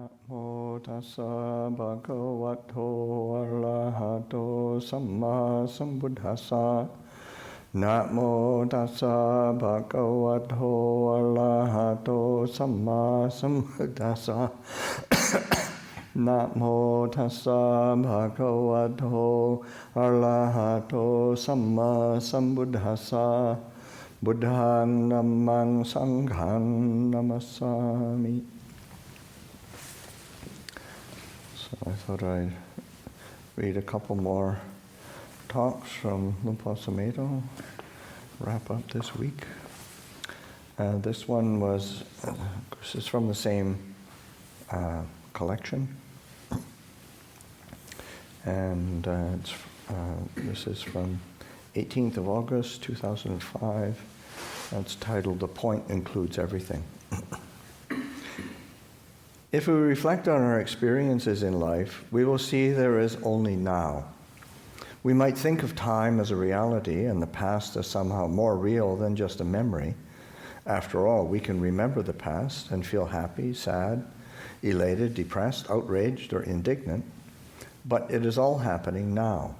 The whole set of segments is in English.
Namo tassa bhagavato arahato samma sambuddhassa. Namo tassa bhagavato arahato samma sambuddhassa. Namo tassa bhagavato arahato samma sambuddhassa. Buddhang dhammang sanghang namassami. So I thought I'd read a couple more talks from Luang Por Sumedho, wrap up this week. This one was, this is from the same collection, and this is from 18th of August 2005. It's titled "The Point Includes Everything." If we reflect on our experiences in life, we will see there is only now. We might think of time as a reality and the past as somehow more real than just a memory. After all, we can remember the past and feel happy, sad, elated, depressed, outraged, or indignant, but it is all happening now.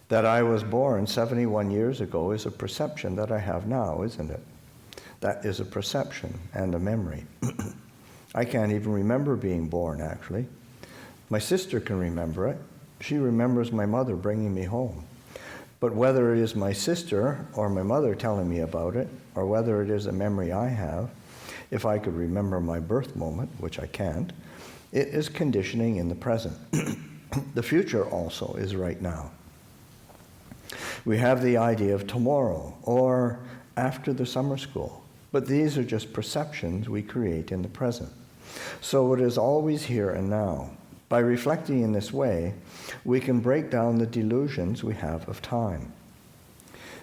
That I was born 71 years ago is a perception that I have now, isn't it? That is a perception and a memory. I can't even remember being born, actually. My sister can remember it. She remembers my mother bringing me home. But whether it is my sister or my mother telling me about it, or whether it is a memory I have, if I could remember my birth moment, which I can't, it is conditioning in the present. The future also is right now. We have the idea of tomorrow or after the summer school, but these are just perceptions we create in the present. So it is always here and now. By reflecting in this way, we can break down the delusions we have of time.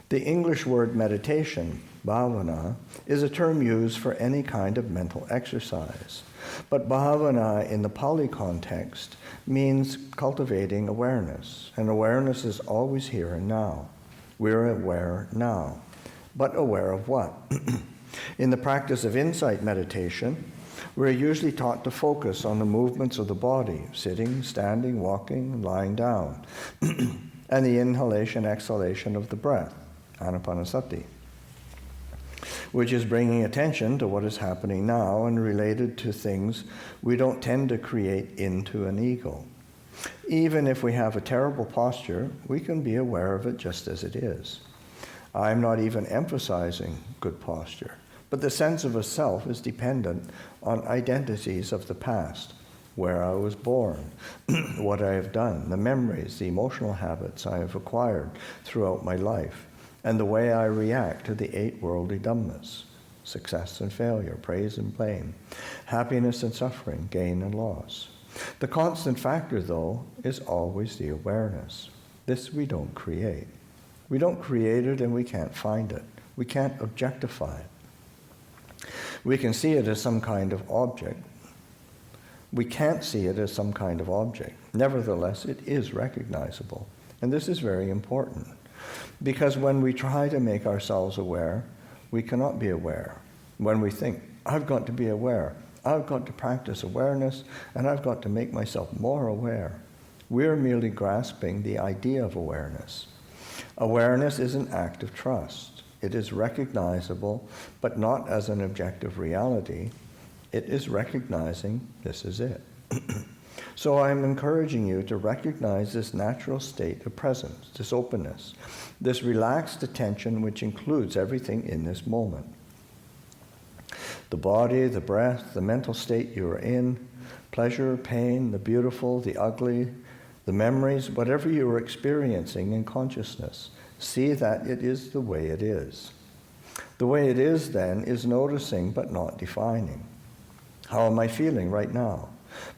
The English word meditation, bhavana, is a term used for any kind of mental exercise. But bhavana in the Pali context means cultivating awareness, and awareness is always here and now. We're aware now. But aware of what? In the practice of insight meditation, we're usually taught to focus on the movements of the body, sitting, standing, walking, lying down, and the inhalation-exhalation of the breath, anapanasati, which is bringing attention to what is happening now and related to things we don't tend to create into an ego. Even if we have a terrible posture, we can be aware of it just as it is. I'm not even emphasizing good posture, but the sense of a self is dependent on identities of the past, where I was born, what I have done, the memories, the emotional habits I have acquired throughout my life, and the way I react to the 8 worldly dhammas, success and failure, praise and blame, happiness and suffering, gain and loss. The constant factor, though, is always the awareness. This we don't create. We don't create it and we can't find it. We can't objectify it. We can see it as some kind of object. We can't see it as some kind of object. Nevertheless, it is recognizable. And this is very important, because when we try to make ourselves aware, we cannot be aware. When we think, I've got to be aware, I've got to practice awareness, and I've got to make myself more aware, we're merely grasping the idea of awareness. Awareness is an act of trust. It is recognizable, but not as an objective reality. It is recognizing this is it. So I'm encouraging you to recognize this natural state of presence, this openness, this relaxed attention which includes everything in this moment. The body, the breath, the mental state you are in, pleasure, pain, the beautiful, the ugly, the memories, whatever you are experiencing in consciousness, see that it is the way it is. The way it is, then, is noticing but not defining. How am I feeling right now?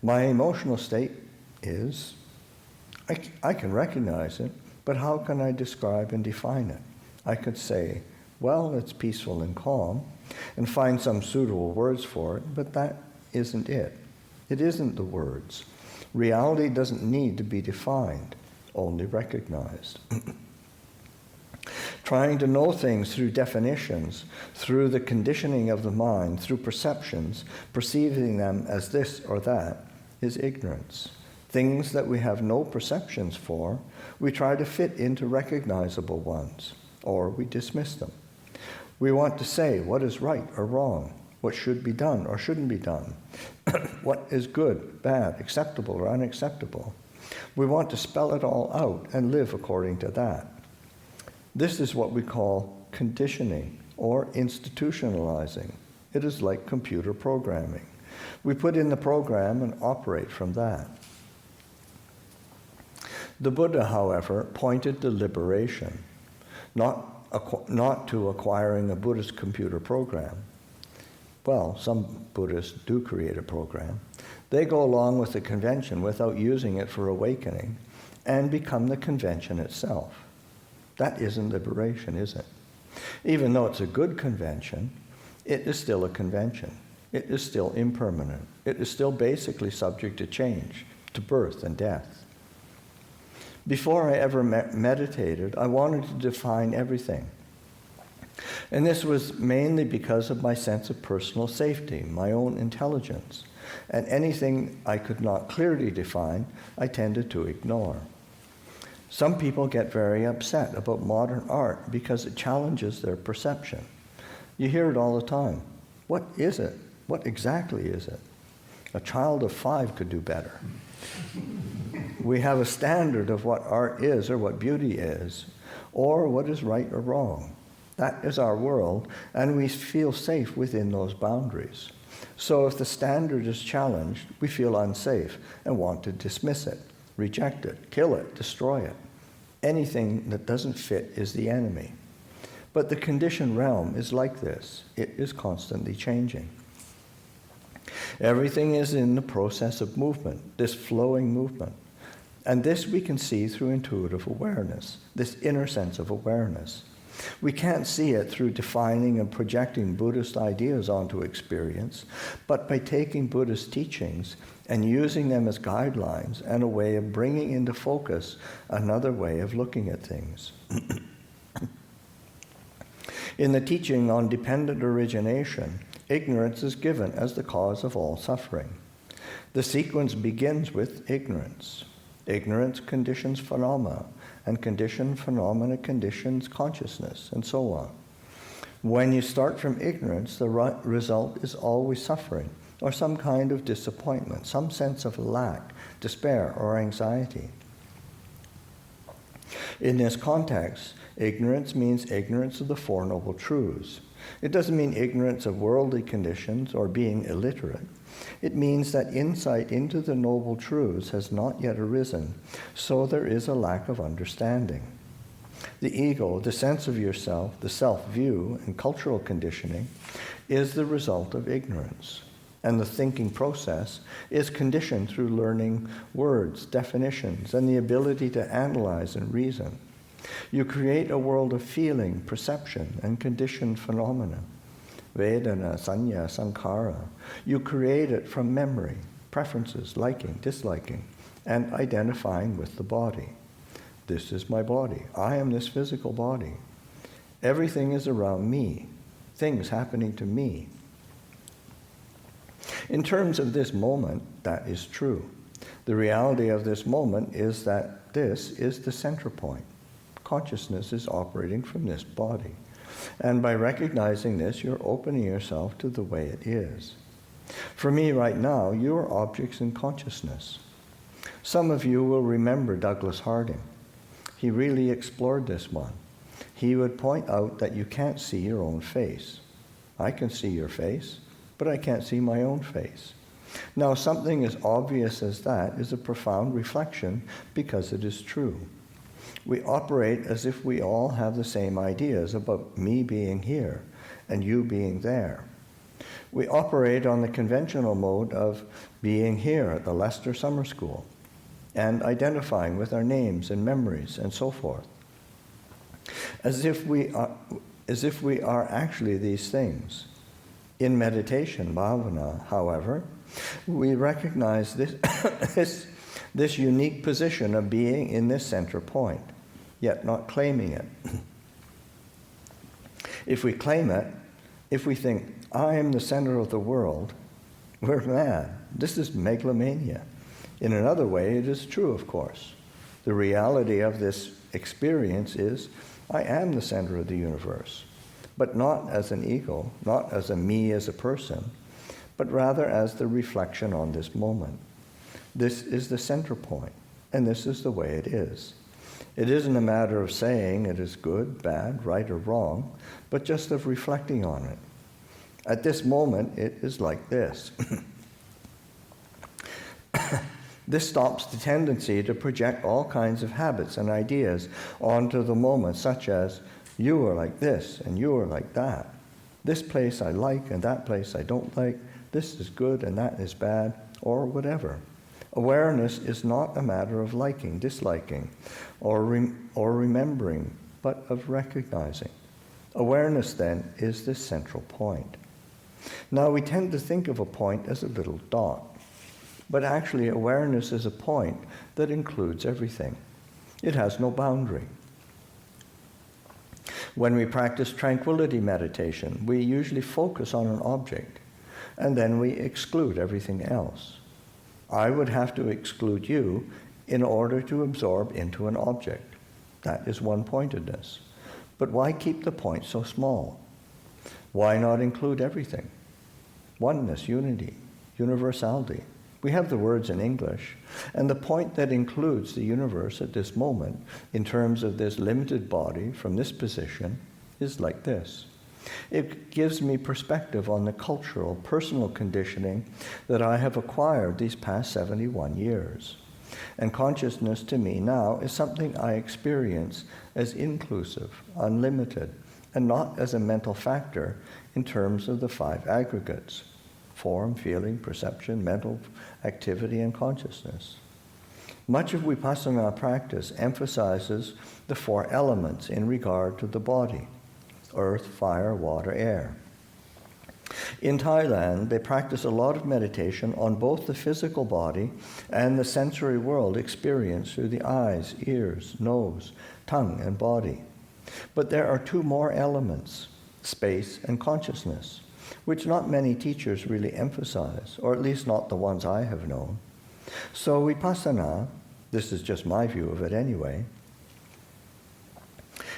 My emotional state is, I can recognize it, but how can I describe and define it? I could say, well, it's peaceful and calm, and find some suitable words for it, but that isn't it. It isn't the words. Reality doesn't need to be defined, only recognized. Trying to know things through definitions, through the conditioning of the mind, through perceptions, perceiving them as this or that, is ignorance. Things that we have no perceptions for, we try to fit into recognizable ones, or we dismiss them. We want to say what is right or wrong, what should be done or shouldn't be done, what is good, bad, acceptable or unacceptable. We want to spell it all out and live according to that. This is what we call conditioning or institutionalizing. It is like computer programming. We put in the program and operate from that. The Buddha, however, pointed to liberation, not to acquiring a Buddhist computer program. Well, some Buddhists do create a program. They go along with the convention without using it for awakening and become the convention itself. That isn't liberation, is it? Even though it's a good convention, it is still a convention. It is still impermanent. It is still basically subject to change, to birth and death. Before I ever meditated, I wanted to define everything. And this was mainly because of my sense of personal safety, my own intelligence. And anything I could not clearly define, I tended to ignore. Some people get very upset about modern art because it challenges their perception. You hear it all the time. What is it? What exactly is it? A child of 5 could do better. We have a standard of what art is or what beauty is, or what is right or wrong. That is our world, and we feel safe within those boundaries. So if the standard is challenged, we feel unsafe and want to dismiss it, reject it, kill it, destroy it. Anything that doesn't fit is the enemy. But the conditioned realm is like this. It is constantly changing. Everything is in the process of movement, this flowing movement. And this we can see through intuitive awareness, this inner sense of awareness. We can't see it through defining and projecting Buddhist ideas onto experience, but by taking Buddhist teachings and using them as guidelines and a way of bringing into focus another way of looking at things. In the teaching on dependent origination, ignorance is given as the cause of all suffering. The sequence begins with ignorance. Ignorance conditions phenomena, and conditioned phenomena conditions consciousness, and so on. When you start from ignorance, the result is always suffering, or some kind of disappointment, some sense of lack, despair, or anxiety. In this context, ignorance means ignorance of the Four Noble Truths. It doesn't mean ignorance of worldly conditions or being illiterate. It means that insight into the Noble Truths has not yet arisen, so there is a lack of understanding. The ego, the sense of yourself, the self-view, and cultural conditioning is the result of ignorance. And the thinking process is conditioned through learning words, definitions, and the ability to analyze and reason. You create a world of feeling, perception, and conditioned phenomena. Vedana, sanya, sankhara. You create it from memory, preferences, liking, disliking, and identifying with the body. This is my body. I am this physical body. Everything is around me, things happening to me. In terms of this moment, that is true. The reality of this moment is that this is the center point. Consciousness is operating from this body. And by recognizing this, you're opening yourself to the way it is. For me right now, you are objects in consciousness. Some of you will remember Douglas Harding. He really explored this one. He would point out that you can't see your own face. I can see your face, but I can't see my own face. Now, something as obvious as that is a profound reflection because it is true. We operate as if we all have the same ideas about me being here and you being there. We operate on the conventional mode of being here at the Leicester Summer School and identifying with our names and memories and so forth. As if we are actually these things. In meditation, bhavana, however, we recognize this unique position of being in this center point, yet not claiming it. If we claim it, if we think, I am the center of the world, we're mad. This is megalomania. In another way, it is true, of course. The reality of this experience is, I am the center of the universe, but not as an ego, not as a me as a person, but rather as the reflection on this moment. This is the center point, and this is the way it is. It isn't a matter of saying it is good, bad, right, or wrong, but just of reflecting on it. At this moment, it is like this. This stops the tendency to project all kinds of habits and ideas onto the moment, such as, you are like this, and you are like that. This place I like, and that place I don't like. This is good, and that is bad, or whatever. Awareness is not a matter of liking, disliking, or remembering, but of recognizing. Awareness, then, is this central point. Now, we tend to think of a point as a little dot, but actually awareness is a point that includes everything. It has no boundary. When we practice tranquility meditation, we usually focus on an object, and then we exclude everything else. I would have to exclude you in order to absorb into an object. That is one-pointedness. But why keep the point so small? Why not include everything? Oneness, unity, universality. We have the words in English, and the point that includes the universe at this moment, in terms of this limited body from this position, is like this. It gives me perspective on the cultural, personal conditioning that I have acquired these past 71 years. And consciousness to me now is something I experience as inclusive, unlimited, and not as a mental factor in terms of the 5 aggregates: form, feeling, perception, mental activity, and consciousness. Much of Vipassana practice emphasizes the 4 elements in regard to the body: earth, fire, water, air. In Thailand, they practice a lot of meditation on both the physical body and the sensory world experienced through the eyes, ears, nose, tongue, and body. But there are 2 more elements, space and consciousness, which not many teachers really emphasize, or at least not the ones I have known. So Vipassana, this is just my view of it anyway,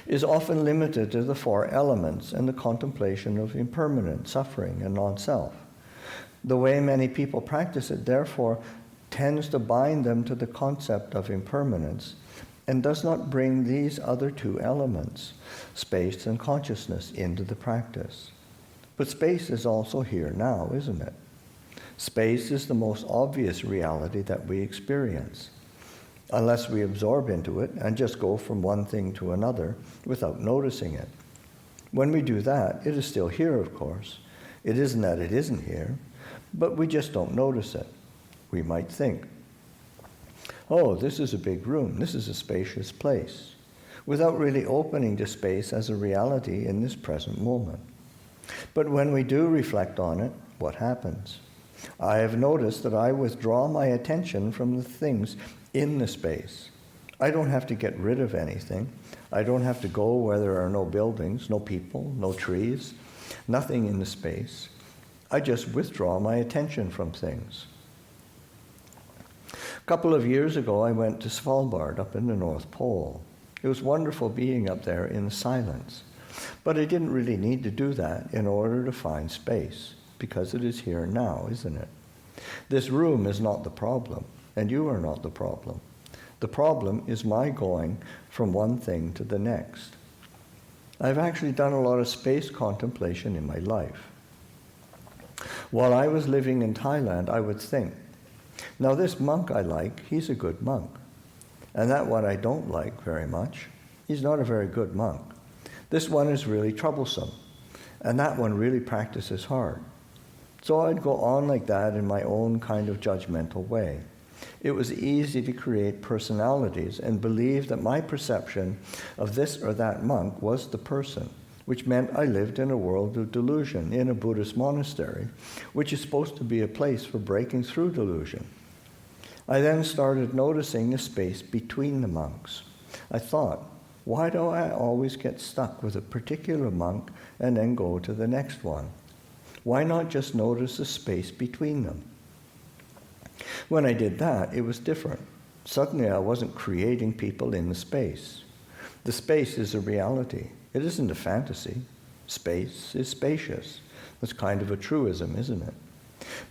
is often limited to the 4 elements and the contemplation of impermanence, suffering, and non-self. The way many people practice it, therefore, tends to bind them to the concept of impermanence and does not bring these other 2 elements, space and consciousness, into the practice. But space is also here now, isn't it? Space is the most obvious reality that we experience, unless we absorb into it and just go from one thing to another without noticing it. When we do that, it is still here, of course. It isn't that it isn't here, but we just don't notice it. We might think, oh, this is a big room, this is a spacious place, without really opening to space as a reality in this present moment. But when we do reflect on it, what happens? I have noticed that I withdraw my attention from the things in the space. I don't have to get rid of anything. I don't have to go where there are no buildings, no people, no trees, nothing in the space. I just withdraw my attention from things. A couple of years ago, I went to Svalbard up in the North Pole. It was wonderful being up there in the silence. But I didn't really need to do that in order to find space, because it is here now, isn't it? This room is not the problem, and you are not the problem. The problem is my going from one thing to the next. I've actually done a lot of space contemplation in my life. While I was living in Thailand, I would think, now this monk I like, he's a good monk. And that one I don't like very much, he's not a very good monk. This one is really troublesome, and that one really practices hard. So I'd go on like that in my own kind of judgmental way. It was easy to create personalities and believe that my perception of this or that monk was the person, which meant I lived in a world of delusion in a Buddhist monastery, which is supposed to be a place for breaking through delusion. I then started noticing the space between the monks. I thought, Why do I always get stuck with a particular monk and then go to the next one? Why not just notice the space between them? When I did that, it was different. Suddenly I wasn't creating people in the space. The space is a reality. It isn't a fantasy. Space is spacious. That's kind of a truism, isn't it?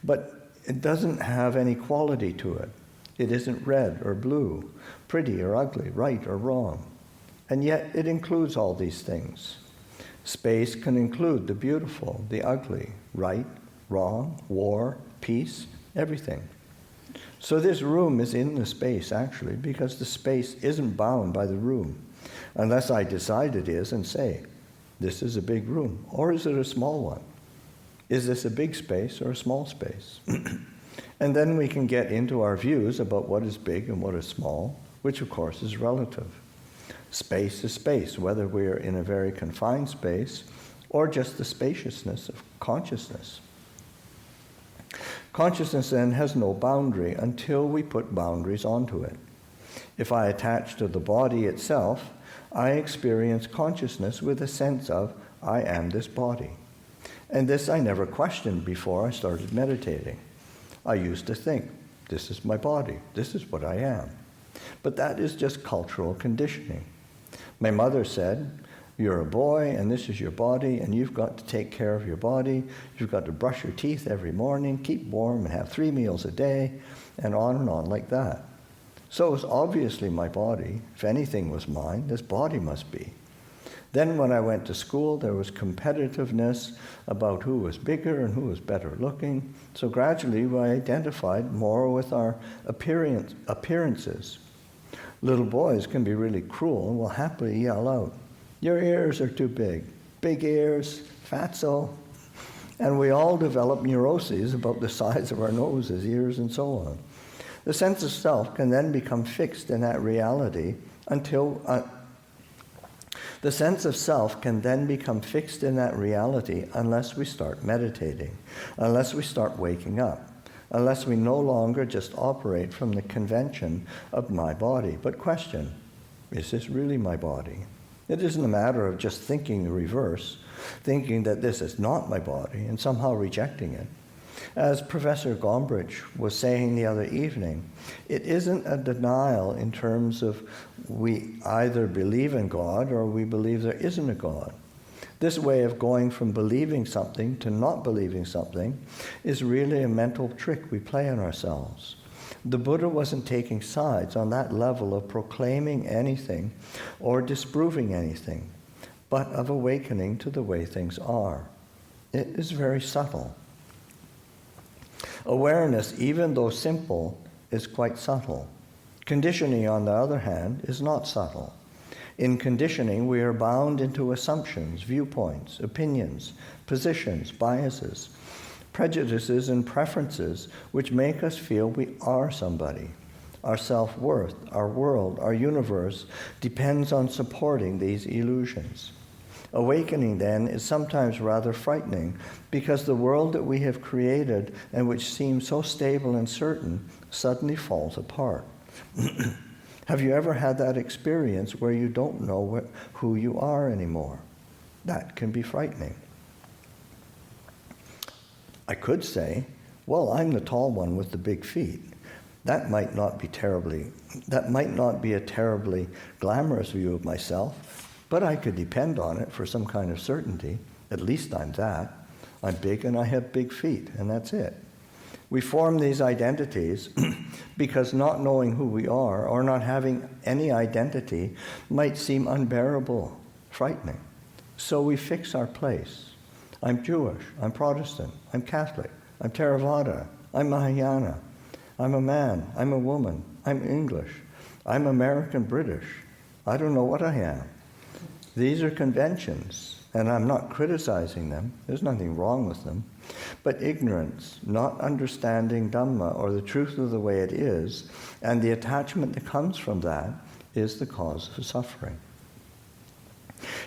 But it doesn't have any quality to it. It isn't red or blue, pretty or ugly, right or wrong. And yet it includes all these things. Space can include the beautiful, the ugly, right, wrong, war, peace, everything. So this room is in the space, actually, because the space isn't bound by the room, unless I decide it is and say, this is a big room, or is it a small one? Is this a big space or a small space? And then we can get into our views about what is big and what is small, which of course is relative. Space is space, whether we're in a very confined space or just the spaciousness of consciousness. Consciousness then has no boundary until we put boundaries onto it. If I attach to the body itself, I experience consciousness with a sense of, I am this body. And this I never questioned before I started meditating. I used to think, this is my body, this is what I am. But that is just cultural conditioning. My mother said, you're a boy and this is your body and you've got to take care of your body. You've got to brush your teeth every morning, keep warm and have 3 meals a day, and on like that. So it was obviously my body. If anything was mine, this body must be. Then when I went to school, there was competitiveness about who was bigger and who was better looking. So gradually we identified more with our appearances. Little boys can be really cruel and will happily yell out, your ears are too big, big ears, fatso. And we all develop neuroses about the size of our noses, ears, and so on. The sense of self can then become fixed in that reality until the sense of self can then become fixed in that reality unless we start meditating, unless we start waking up, unless we no longer just operate from the convention of my body, but question, is this really my body? It isn't a matter of just thinking the reverse, thinking that this is not my body and somehow rejecting it. As Professor Gombrich was saying the other evening, it isn't a denial in terms of we either believe in God or we believe there isn't a God. This way of going from believing something to not believing something is really a mental trick we play on ourselves. The Buddha wasn't taking sides on that level of proclaiming anything or disproving anything, but of awakening to the way things are. It is very subtle. Awareness, even though simple, is quite subtle. Conditioning, on the other hand, is not subtle. In conditioning, we are bound into assumptions, viewpoints, opinions, positions, biases, prejudices, and preferences which make us feel we are somebody. Our self-worth, our world, our universe depends on supporting these illusions. Awakening, then, is sometimes rather frightening because the world that we have created and which seems so stable and certain suddenly falls apart. Have you ever had that experience where you don't know who you are anymore? That can be frightening. I could say, well, I'm the tall one with the big feet. That might not be a terribly glamorous view of myself, but I could depend on it for some kind of certainty. At least I'm that. I'm big and I have big feet, and that's it. We form these identities because not knowing who we are or not having any identity might seem unbearable, frightening. So we fix our place. I'm Jewish, I'm Protestant, I'm Catholic, I'm Theravada, I'm Mahayana, I'm a man, I'm a woman, I'm English, I'm American British. I don't know what I am. These are conventions, and I'm not criticizing them. There's nothing wrong with them. But ignorance, not understanding Dhamma or the truth of the way it is, and the attachment that comes from that is the cause of suffering.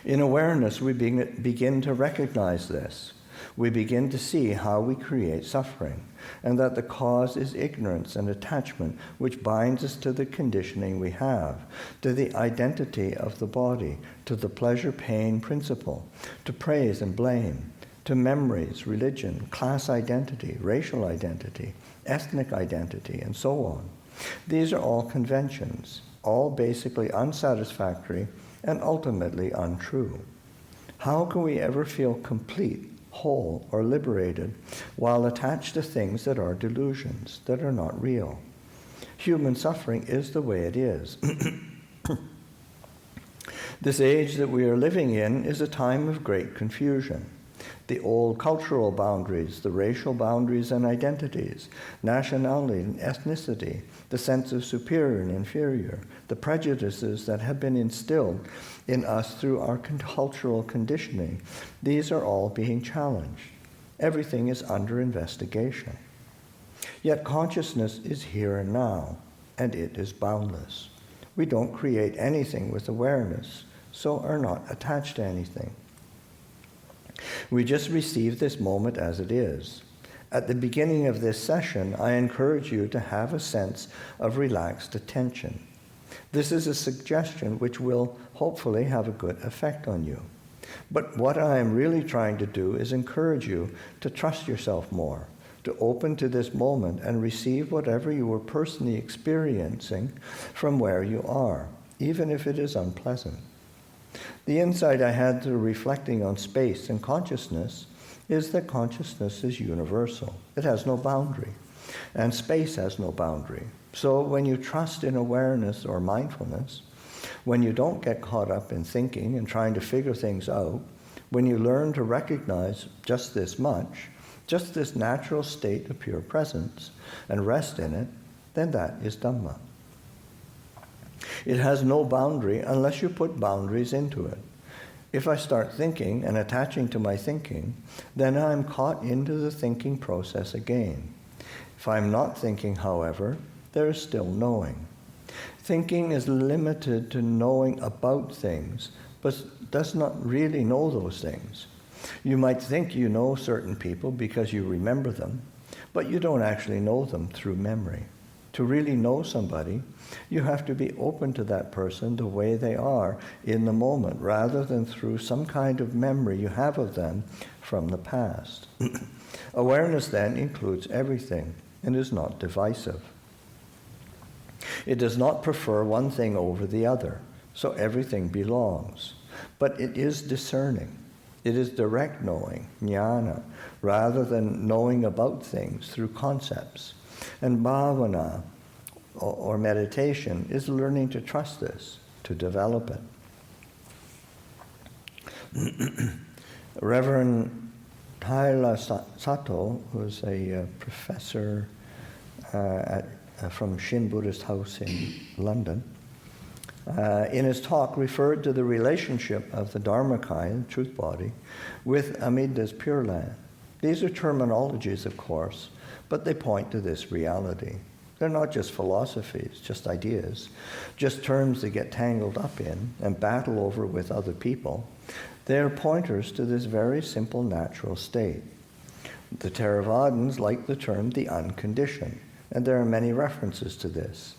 In awareness, we begin to recognize this. we begin to see how we create suffering, and that the cause is ignorance and attachment, which binds us to the conditioning we have, to the identity of the body, to the pleasure-pain principle, to praise and blame, to memories, religion, class identity, racial identity, ethnic identity, and so on. These are all conventions, all basically unsatisfactory and ultimately untrue. How can we ever feel complete, whole, or liberated while attached to things that are delusions, that are not real? Human suffering is the way it is. This age that we are living in is a time of great confusion. The old cultural boundaries, the racial boundaries and identities, nationality and ethnicity, the sense of superior and inferior, the prejudices that have been instilled in us through our cultural conditioning, these are all being challenged. Everything is under investigation. Yet consciousness is here and now, and it is boundless. We don't create anything with awareness, so are not attached to anything. We just receive this moment as it is. At the beginning of this session, I encourage you to have a sense of relaxed attention. This is a suggestion which will hopefully have a good effect on you. But what I am really trying to do is encourage you to trust yourself more, to open to this moment and receive whatever you are personally experiencing from where you are, even if it is unpleasant. The insight I had through reflecting on space and consciousness is that consciousness is universal. It has no boundary, and space has no boundary. So when you trust in awareness or mindfulness, when you don't get caught up in thinking and trying to figure things out, when you learn to recognize just this much, just this natural state of pure presence, and rest in it, then that is Dhamma. It has no boundary unless you put boundaries into it. If I start thinking and attaching to my thinking, then I'm caught into the thinking process again. If I'm not thinking, however, there is still knowing. Thinking is limited to knowing about things, but does not really know those things. You might think you know certain people because you remember them, but you don't actually know them through memory. To really know somebody, you have to be open to that person the way they are in the moment, rather than through some kind of memory you have of them from the past. Awareness then includes everything and is not divisive. It does not prefer one thing over the other, so everything belongs. But it is discerning. It is direct knowing, jnana, rather than knowing about things through concepts. And bhavana, or meditation, is learning to trust this, to develop it. Reverend Taila Sato, who is a professor from Shin Buddhist House in London, in his talk referred to the relationship of the Dharmakaya, the truth body, with Amida's Pure Land. These are terminologies, of course, but they point to this reality. They're not just philosophies, just ideas, just terms that get tangled up in and battle over with other people. They're pointers to this very simple natural state. The Theravadins like the term the unconditioned, and there are many references to this.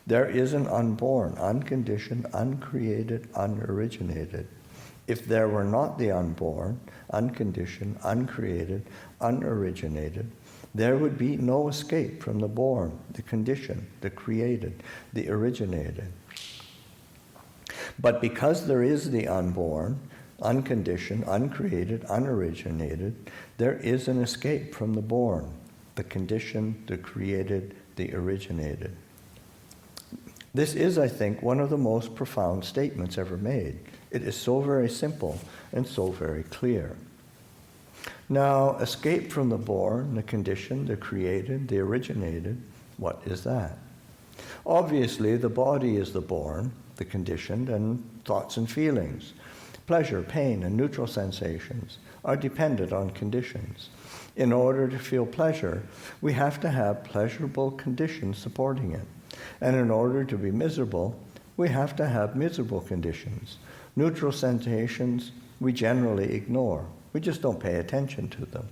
There is an unborn, unconditioned, uncreated, unoriginated. If there were not the unborn, unconditioned, uncreated, unoriginated, there would be no escape from the born, the conditioned, the created, the originated. But because there is the unborn, unconditioned, uncreated, unoriginated, there is an escape from the born, the conditioned, the created, the originated. This is, I think, one of the most profound statements ever made. It is so very simple and so very clear. Now, escape from the born, the conditioned, the created, the originated, what is that? Obviously, the body is the born, the conditioned, and thoughts and feelings. Pleasure, pain, and neutral sensations are dependent on conditions. In order to feel pleasure, we have to have pleasurable conditions supporting it. And in order to be miserable, we have to have miserable conditions. Neutral sensations we generally ignore. We just don't pay attention to them.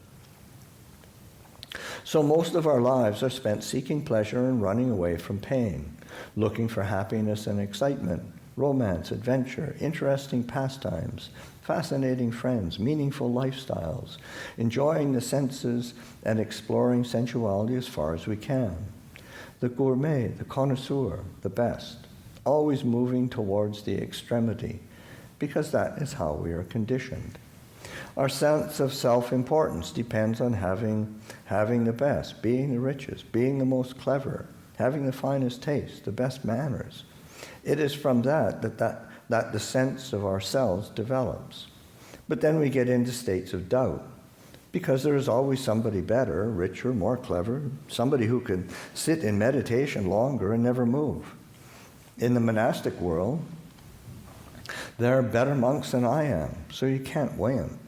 So most of our lives are spent seeking pleasure and running away from pain, looking for happiness and excitement, romance, adventure, interesting pastimes, fascinating friends, meaningful lifestyles, enjoying the senses and exploring sensuality as far as we can. The gourmet, the connoisseur, the best, always moving towards the extremity, because that is how we are conditioned. Our sense of self-importance depends on having the best, being the richest, being the most clever, having the finest taste, the best manners. It is from that the sense of ourselves develops. But then we get into states of doubt, because there is always somebody better, richer, more clever, somebody who can sit in meditation longer and never move. In the monastic world, there are better monks than I am, so you can't win.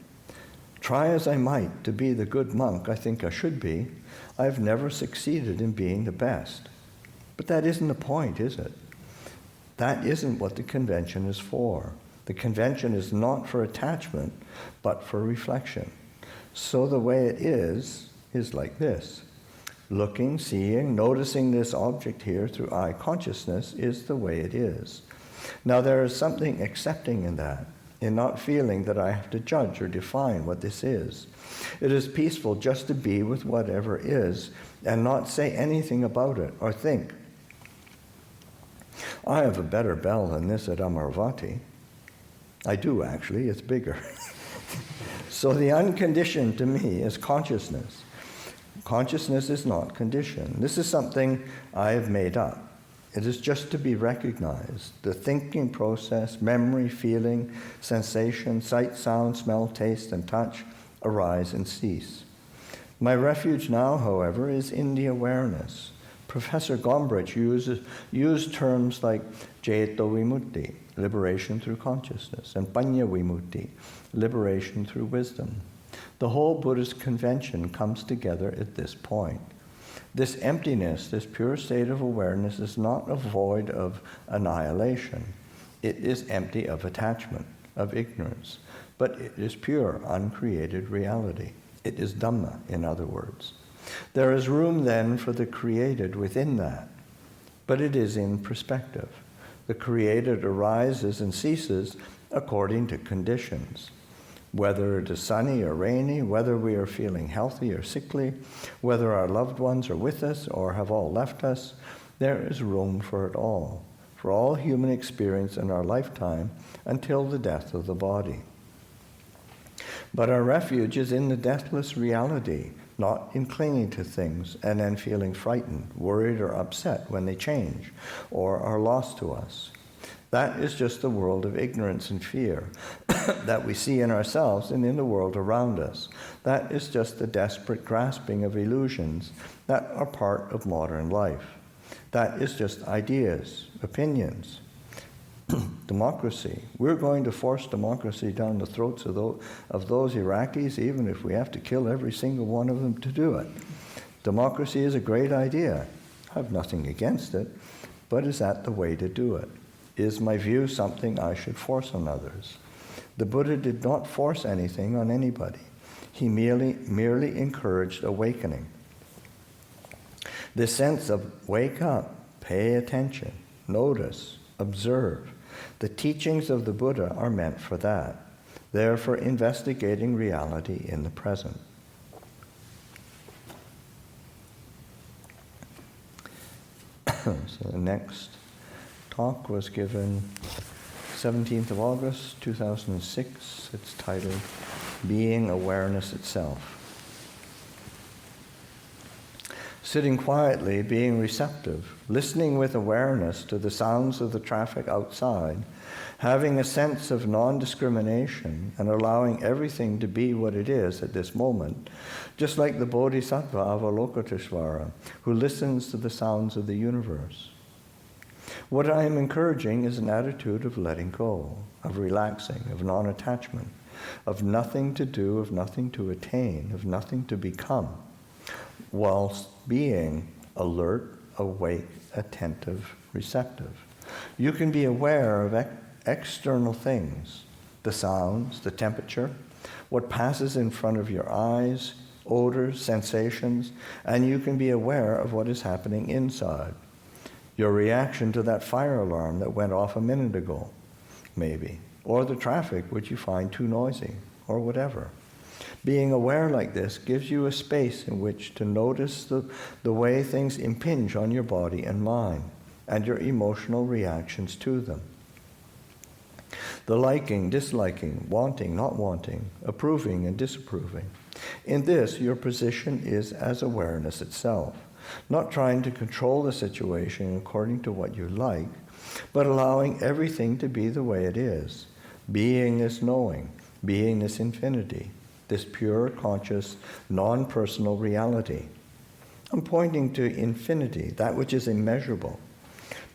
Try as I might to be the good monk I think I should be, I've never succeeded in being the best. But that isn't the point, is it? That isn't what the convention is for. The convention is not for attachment, but for reflection. So the way it is like this. Looking, seeing, noticing this object here through eye consciousness is the way it is. Now there is something accepting in that, in not feeling that I have to judge or define what this is. It is peaceful just to be with whatever is and not say anything about it or think, I have a better bell than this at Amaravati. I do actually, it's bigger. So the unconditioned to me is consciousness. Consciousness is not conditioned. This is something I have made up. It is just to be recognized. The thinking process, memory, feeling, sensation, sight, sound, smell, taste, and touch arise and cease. My refuge now, however, is in the awareness. Professor Gombrich used terms like Ceto Vimutti, liberation through consciousness, and Panya Vimutti, liberation through wisdom. The whole Buddhist convention comes together at this point. This emptiness, this pure state of awareness, is not a void of annihilation. It is empty of attachment, of ignorance, but it is pure, uncreated reality. It is Dhamma, in other words. There is room then for the created within that, but it is in perspective. The created arises and ceases according to conditions. Whether it is sunny or rainy, whether we are feeling healthy or sickly, whether our loved ones are with us or have all left us, there is room for it all, for all human experience in our lifetime until the death of the body. But our refuge is in the deathless reality, not in clinging to things and then feeling frightened, worried, or upset when they change or are lost to us. That is just the world of ignorance and fear that we see in ourselves and in the world around us. That is just the desperate grasping of illusions that are part of modern life. That is just ideas, opinions, democracy. We're going to force democracy down the throats of those Iraqis, even if we have to kill every single one of them to do it. Democracy is a great idea. I have nothing against it, but is that the way to do it? Is my view something I should force on others? The Buddha did not force anything on anybody. He merely encouraged awakening. This sense of wake up, pay attention, notice, observe. The teachings of the Buddha are meant for that. They're for investigating reality in the present. So the next talk was given 17th of August, 2006. It's titled, Being Awareness Itself. Sitting quietly, being receptive, listening with awareness to the sounds of the traffic outside, having a sense of non-discrimination and allowing everything to be what it is at this moment, just like the Bodhisattva Avalokiteshvara, who listens to the sounds of the universe. What I am encouraging is an attitude of letting go, of relaxing, of non-attachment, of nothing to do, of nothing to attain, of nothing to become, whilst being alert, awake, attentive, receptive. You can be aware of external things, the sounds, the temperature, what passes in front of your eyes, odors, sensations, and you can be aware of what is happening inside. Your reaction to that fire alarm that went off a minute ago, maybe, or the traffic which you find too noisy, or whatever. Being aware like this gives you a space in which to notice the way things impinge on your body and mind, and your emotional reactions to them. The liking, disliking, wanting, not wanting, approving and disapproving. In this, your position is as awareness itself, not trying to control the situation according to what you like, but allowing everything to be the way it is, being this knowing, being this infinity, this pure, conscious, non-personal reality. I'm pointing to infinity, that which is immeasurable.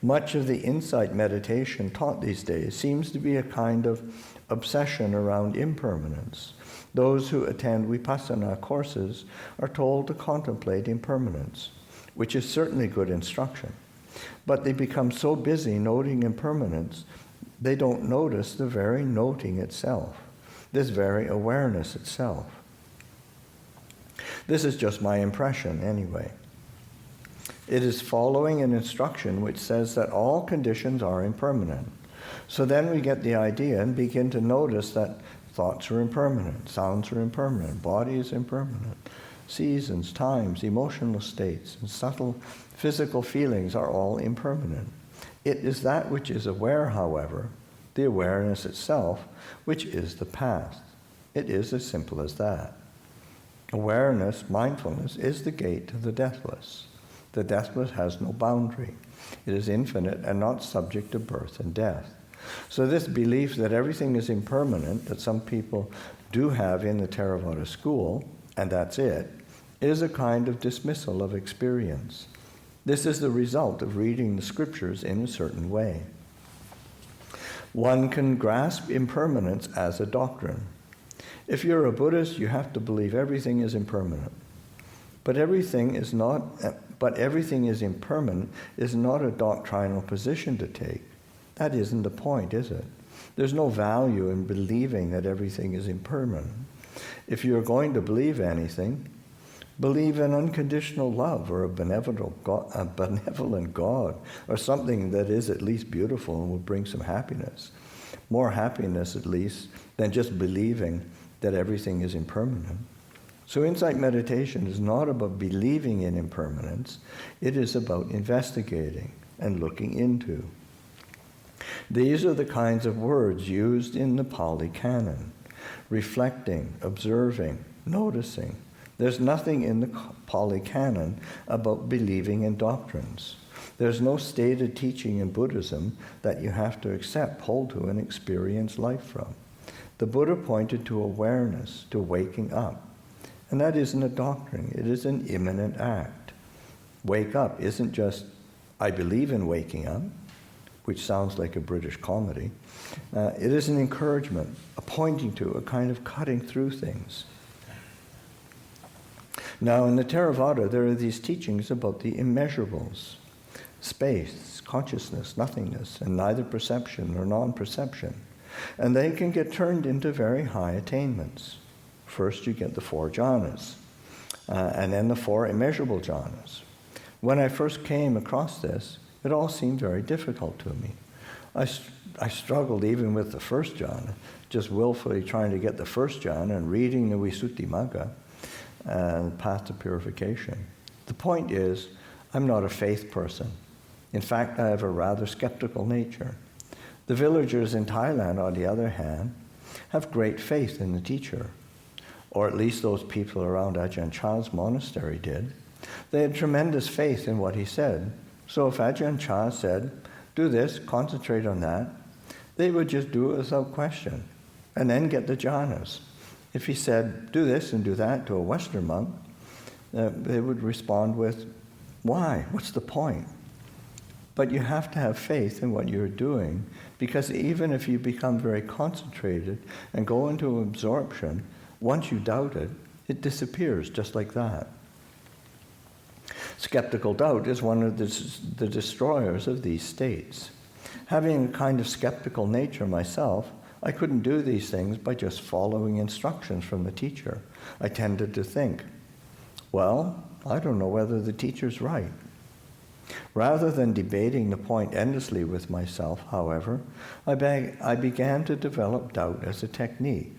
Much of the insight meditation taught these days seems to be a kind of obsession around impermanence. Those who attend vipassana courses are told to contemplate impermanence, which is certainly good instruction. But they become so busy noting impermanence, they don't notice the very noting itself, this very awareness itself. This is just my impression anyway. It is following an instruction which says that all conditions are impermanent. So then we get the idea and begin to notice that thoughts are impermanent, sounds are impermanent, body is impermanent, seasons, times, emotional states, and subtle physical feelings are all impermanent. It is that which is aware, however, the awareness itself, which is the past. It is as simple as that. Awareness, mindfulness, is the gate to the deathless. The deathless has no boundary. It is infinite and not subject to birth and death. So this belief that everything is impermanent, that some people do have in the Theravada school, and that's it, is a kind of dismissal of experience. This is the result of reading the scriptures in a certain way. One can grasp impermanence as a doctrine. If you're a Buddhist, you have to believe everything is impermanent. But everything is impermanent is not a doctrinal position to take. That isn't the point, is it? There's no value in believing that everything is impermanent. If you're going to believe anything, believe in unconditional love or a benevolent God, or something that is at least beautiful and will bring some happiness. More happiness, at least, than just believing that everything is impermanent. So insight meditation is not about believing in impermanence. It is about investigating and looking into. These are the kinds of words used in the Pali Canon: reflecting, observing, noticing. There's nothing in the Pali Canon about believing in doctrines. There's no stated teaching in Buddhism that you have to accept, hold to, and experience life from. The Buddha pointed to awareness, to waking up. And that isn't a doctrine, it is an immanent act. Wake up isn't just, I believe in waking up, which sounds like a British comedy. It is an encouragement, a pointing to, a kind of cutting through things. Now, in the Theravada, there are these teachings about the immeasurables: space, consciousness, nothingness, and neither perception nor non-perception. And they can get turned into very high attainments. First, you get the 4 jhanas, and then the 4 immeasurable jhanas. When I first came across this, it all seemed very difficult to me. I struggled even with the first jhana, just willfully trying to get the first jhana and reading the Visuddhimagga, path to purification. The point is, I'm not a faith person. In fact, I have a rather skeptical nature. The villagers in Thailand, on the other hand, have great faith in the teacher, or at least those people around Ajahn Chah's monastery did. They had tremendous faith in what he said. So if Ajahn Chah said, do this, concentrate on that, they would just do it without question, and then get the jhanas. If he said, do this and do that to a Western monk, they would respond with, why? What's the point? But you have to have faith in what you're doing, because even if you become very concentrated and go into absorption, once you doubt it, it disappears just like that. Skeptical doubt is one of the destroyers of these states. Having a kind of skeptical nature myself, I couldn't do these things by just following instructions from the teacher. I tended to think, well, I don't know whether the teacher's right. Rather than debating the point endlessly with myself, however, I began to develop doubt as a technique.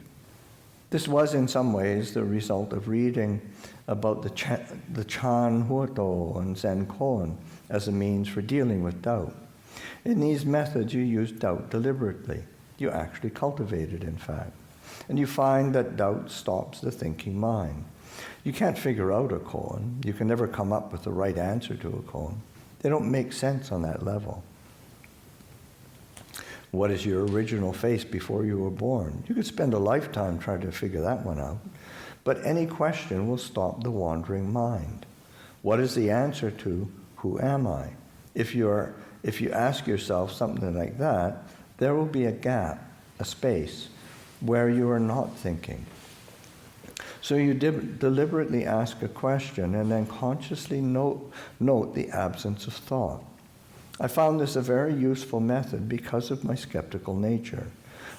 This was in some ways the result of reading about the Chan Huoto and Zen koan as a means for dealing with doubt. In these methods, you use doubt deliberately. You actually cultivate it, in fact. And you find that doubt stops the thinking mind. You can't figure out a koan. You can never come up with the right answer to a koan. They don't make sense on that level. What is your original face before you were born? You could spend a lifetime trying to figure that one out. But any question will stop the wandering mind. What is the answer to who am I? If you ask yourself something like that, there will be a gap, a space, where you are not thinking. So you deliberately ask a question and then consciously note the absence of thought. I found this a very useful method because of my skeptical nature.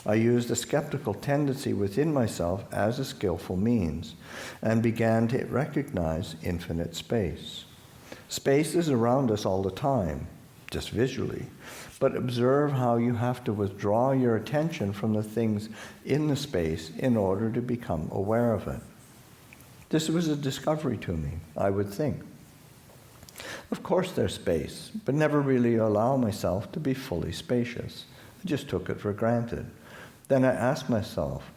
I used the skeptical tendency within myself as a skillful means and began to recognize infinite space. Space is around us all the time, just visually, but observe how you have to withdraw your attention from the things in the space in order to become aware of it. This was a discovery to me, I would think. Of course there's space, but never really allow myself to be fully spacious. I just took it for granted. Then I asked myself,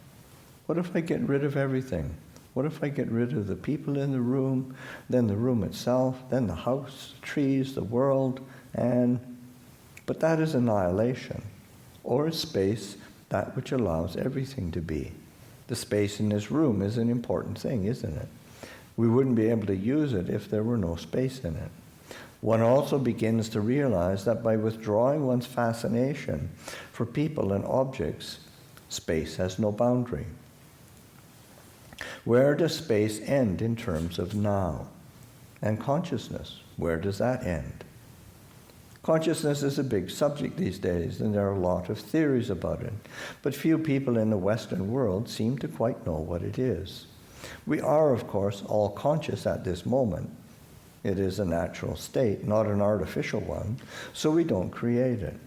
what if I get rid of everything? What if I get rid of the people in the room, then the room itself, then the house, the trees, the world, but that is annihilation. Or is space that which allows everything to be? The space in this room is an important thing, isn't it? We wouldn't be able to use it if there were no space in it. One also begins to realize that by withdrawing one's fascination for people and objects, space has no boundary. Where does space end in terms of now? And consciousness, where does that end? Consciousness is a big subject these days, and there are a lot of theories about it, but few people in the Western world seem to quite know what it is. We are, of course, all conscious at this moment. It is a natural state, not an artificial one, so we don't create it.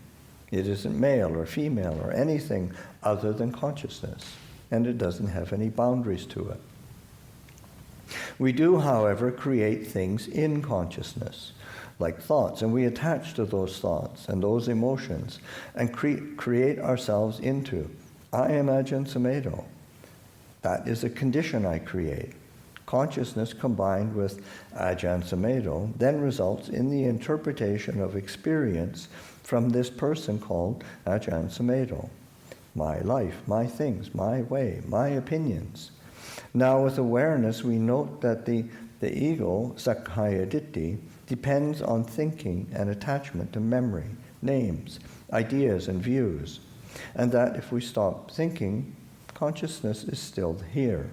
It isn't male or female or anything other than consciousness, and it doesn't have any boundaries to it. We do, however, create things in consciousness, like thoughts, and we attach to those thoughts and those emotions and create ourselves into. I am Ajahn Sumedho. That is a condition I create. Consciousness combined with Ajahn Sumedho then results in the interpretation of experience from this person called Ajahn Sumedho. My life, my things, my way, my opinions. Now with awareness we note that the ego, Sakkaya Ditthi, depends on thinking and attachment to memory, names, ideas, and views, and that if we stop thinking, consciousness is still here,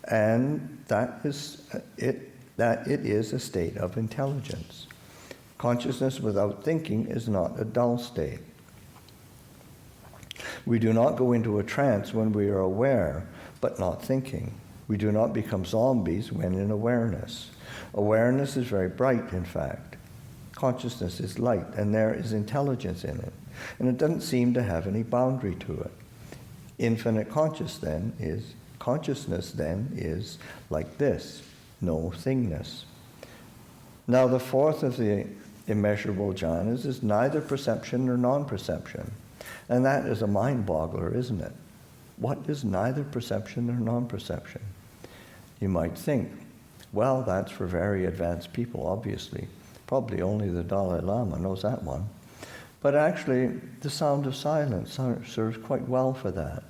and that it is a state of intelligence. Consciousness without thinking is not a dull state. We do not go into a trance when we are aware, but not thinking. We do not become zombies when in awareness. Awareness is very bright, in fact. Consciousness is light, and there is intelligence in it, and it doesn't seem to have any boundary to it. Infinite consciousness then is like this, no thingness. Now the fourth of the immeasurable jhanas is neither perception nor non-perception, and that is a mind-boggler, isn't it? What is neither perception nor non-perception? You might think, well, that's for very advanced people, obviously. Probably only the Dalai Lama knows that one. But actually, the sound of silence serves quite well for that.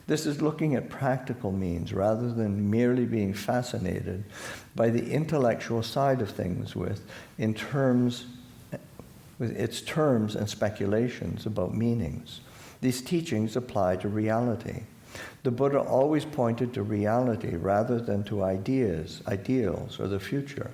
This is looking at practical means rather than merely being fascinated by the intellectual side of things with its terms and speculations about meanings. These teachings apply to reality. The Buddha always pointed to reality rather than to ideas, ideals, or the future.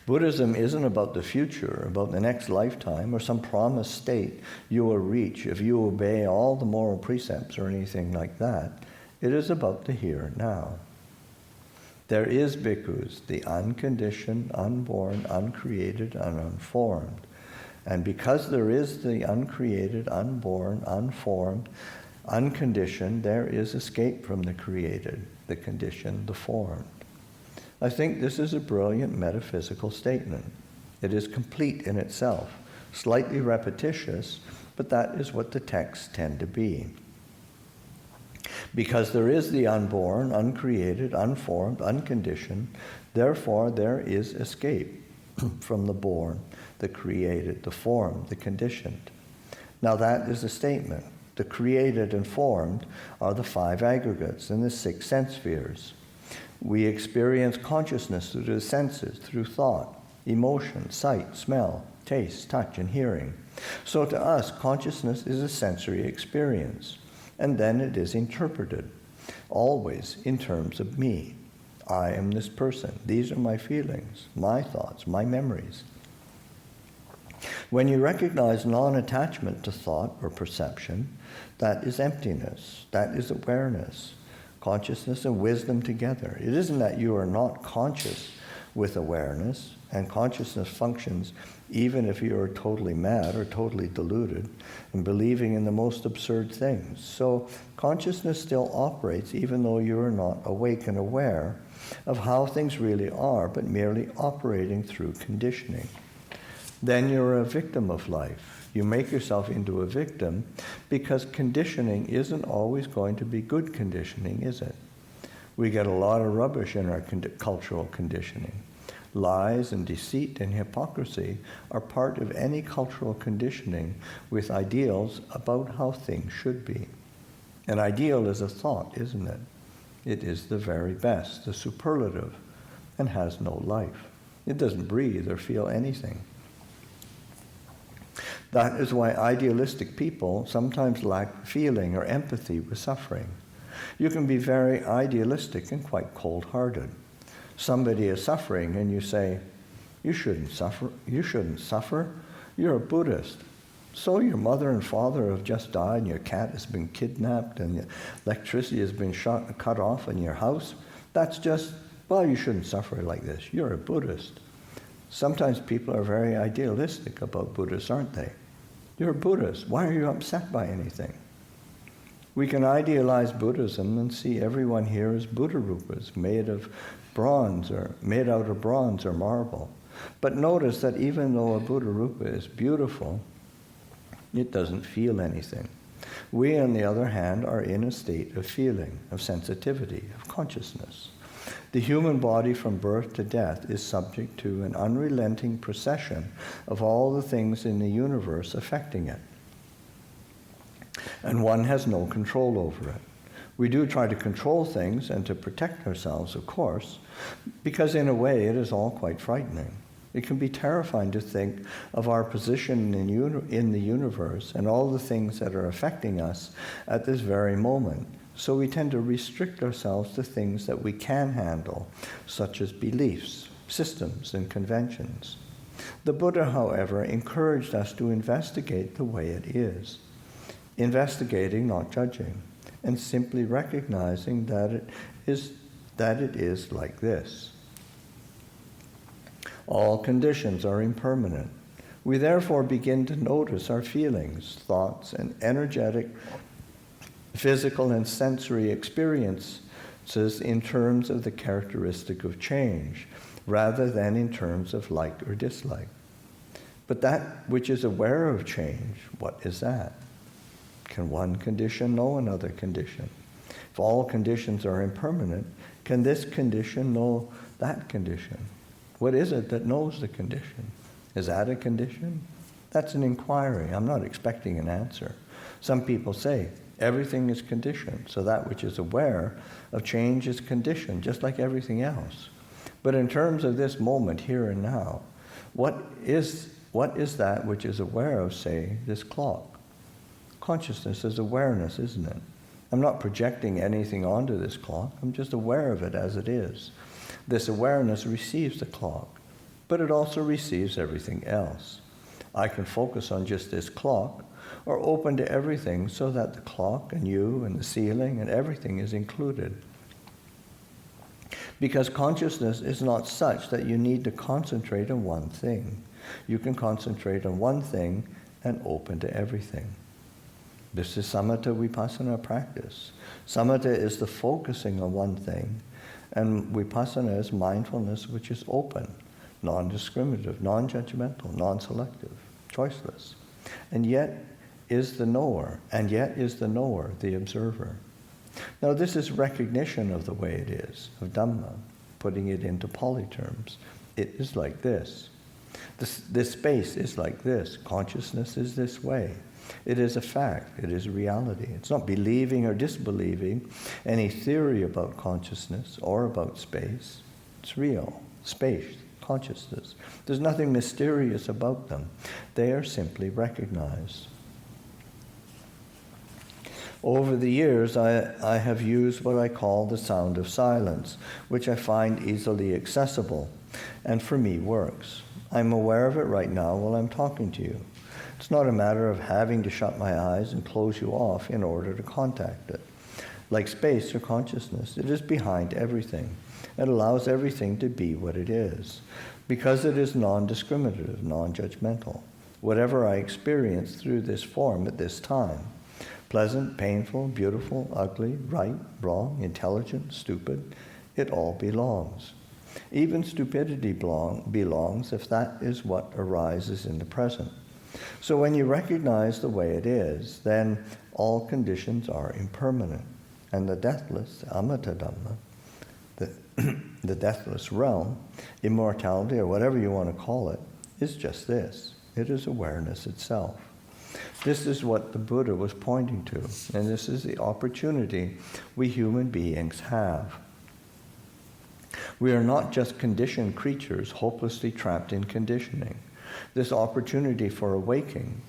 Buddhism isn't about the future, about the next lifetime, or some promised state you will reach if you obey all the moral precepts or anything like that. It is about the here and now. There is, bhikkhus, the unconditioned, unborn, uncreated, and unformed. And because there is the uncreated, unborn, unformed, unconditioned, there is escape from the created, the conditioned, the formed. I think this is a brilliant metaphysical statement. It is complete in itself, slightly repetitious, but that is what the texts tend to be. Because there is the unborn, uncreated, unformed, unconditioned, therefore there is escape from the born, the created, the formed, the conditioned. Now that is a statement. The created and formed are the five aggregates and the six sense spheres. We experience consciousness through the senses, through thought, emotion, sight, smell, taste, touch, and hearing. So to us, consciousness is a sensory experience, and then it is interpreted, always in terms of me. I am this person. These are my feelings, my thoughts, my memories. When you recognize non-attachment to thought or perception, that is emptiness, that is awareness. Consciousness and wisdom together. It isn't that you are not conscious with awareness, and consciousness functions even if you are totally mad or totally deluded and believing in the most absurd things. So consciousness still operates even though you are not awake and aware of how things really are, but merely operating through conditioning. Then you're a victim of life. You make yourself into a victim because conditioning isn't always going to be good conditioning, is it? We get a lot of rubbish in our cultural conditioning. Lies and deceit and hypocrisy are part of any cultural conditioning with ideals about how things should be. An ideal is a thought, isn't it? It is the very best, the superlative, and has no life. It doesn't breathe or feel anything. That is why idealistic people sometimes lack feeling or empathy with suffering. You can be very idealistic and quite cold-hearted. Somebody is suffering and you say, you shouldn't suffer. You shouldn't suffer. You're a Buddhist. So your mother and father have just died and your cat has been kidnapped and your electricity has been cut off in your house. That's just, well, you shouldn't suffer like this. You're a Buddhist. Sometimes people are very idealistic about Buddhists, aren't they? You're a Buddhist. Why are you upset by anything? We can idealize Buddhism and see everyone here as Buddha rupas, made of bronze or made out of bronze or marble. But notice that even though a Buddha rupa is beautiful, it doesn't feel anything. We, on the other hand, are in a state of feeling, of sensitivity, of consciousness. The human body from birth to death is subject to an unrelenting procession of all the things in the universe affecting it. And one has no control over it. We do try to control things and to protect ourselves, of course, because in a way it is all quite frightening. It can be terrifying to think of our position in the universe and all the things that are affecting us at this very moment. So we tend to restrict ourselves to things that we can handle, such as beliefs, systems, and conventions. The Buddha, however, encouraged us to investigate the way it is. Investigating, not judging, and simply recognizing that it is like this. All conditions are impermanent. We therefore begin to notice our feelings, thoughts, and energetic physical and sensory experiences in terms of the characteristic of change, rather than in terms of like or dislike. But that which is aware of change, what is that? Can one condition know another condition? If all conditions are impermanent, can this condition know that condition? What is it that knows the condition? Is that a condition? That's an inquiry. I'm not expecting an answer. Some people say, everything is conditioned, so that which is aware of change is conditioned, just like everything else. But in terms of this moment, here and now, what is that which is aware of, say, this clock? Consciousness is awareness, isn't it? I'm not projecting anything onto this clock. I'm just aware of it as it is. This awareness receives the clock. but it also receives everything else. I can focus on just this clock, or open to everything so that the clock and you and the ceiling and everything is included. Because consciousness is not such that you need to concentrate on one thing. You can concentrate on one thing and open to everything. This is samatha vipassana practice. Samatha is the focusing on one thing, and vipassana is mindfulness which is open, non-discriminative, non-judgmental, non-selective, choiceless. And yet is the knower, the observer. Now this is recognition of the way it is, of Dhamma, putting it into Pali terms. It is like this. This space is like this. Consciousness is this way. It is a fact. It is reality. It's not believing or disbelieving any theory about consciousness or about space. It's real. Space, consciousness. There's nothing mysterious about them. They are simply recognized. Over the years, I have used what I call the sound of silence, which I find easily accessible, and for me works. I'm aware of it right now while I'm talking to you. It's not a matter of having to shut my eyes and close you off in order to contact it. Like space or consciousness, it is behind everything. It allows everything to be what it is, because it is non-discriminative, non-judgmental. Whatever I experience through this form at this time, pleasant, painful, beautiful, ugly, right, wrong, intelligent, stupid, it all belongs. Even stupidity belongs if that is what arises in the present. So when you recognize the way it is, then all conditions are impermanent. And the deathless, Amata Dhamma, the deathless realm, immortality, or whatever you want to call it, is just this. It is awareness itself. This is what the Buddha was pointing to, and this is the opportunity we human beings have. We are not just conditioned creatures hopelessly trapped in conditioning. This opportunity for awakening,